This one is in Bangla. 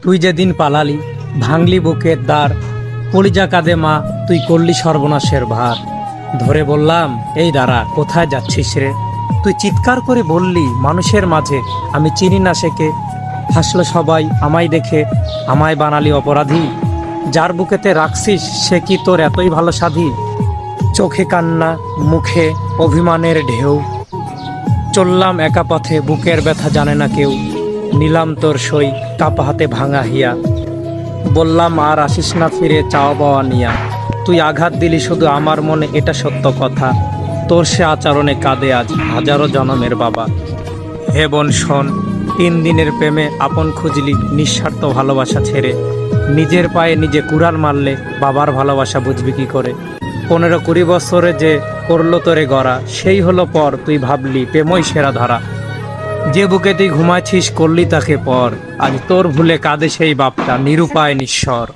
তুই যেদিন পালালি, ভাঙলি বুকের দ্বার, কলিজা কাঁদে মা, তুই করলি সর্বনাশের ভার। ধরে বললাম, এই দাঁড়া, কোথায় যাচ্ছিস রে? তুই চিৎকার করে বললি মানুষের মাঝে, আমি চিনি না সেকে। হাসলো সবাই আমায় দেখে, আমায় বানালি অপরাধী। যার বুকেতে রাখছিস সে কি তোর এতই ভালো সাধী? চোখে কান্না, মুখে অভিমানের ঢেউ, চললাম একা পথে, বুকের ব্যথা জানে না কেউ। নিলাম তোর সই, কাপা হাতে ভাঙা হিয়া, বললাম আর আসিস না ফিরে চাওয়া পাওয়া নিয়া। তুই আঘাত দিলি শুধু আমার মনে, এটা সত্য কথা। তোর সে আচরণে কাঁদে আজ হাজারো জনমের বাবা। হে বোন শোন, 3 দিনের প্রেমে আপন খুঁজলি নিঃস্বার্থ ভালোবাসা ছেড়ে। নিজের পায়ে নিজে কুড়াল মারলে বাবার ভালোবাসা বুঝবি কি করে? 15-20 বছরে যে করলো তোরে গড়া, সেই হলো পর, তুই ভাবলি প্রেমই সেরা ধারা। যে বুকে তুই ঘুমাচ্ছিস করলি তাকে পর, আজ তোর ভুলে কাঁদে সেই বাপটা নিরুপায় নিঃস্বর।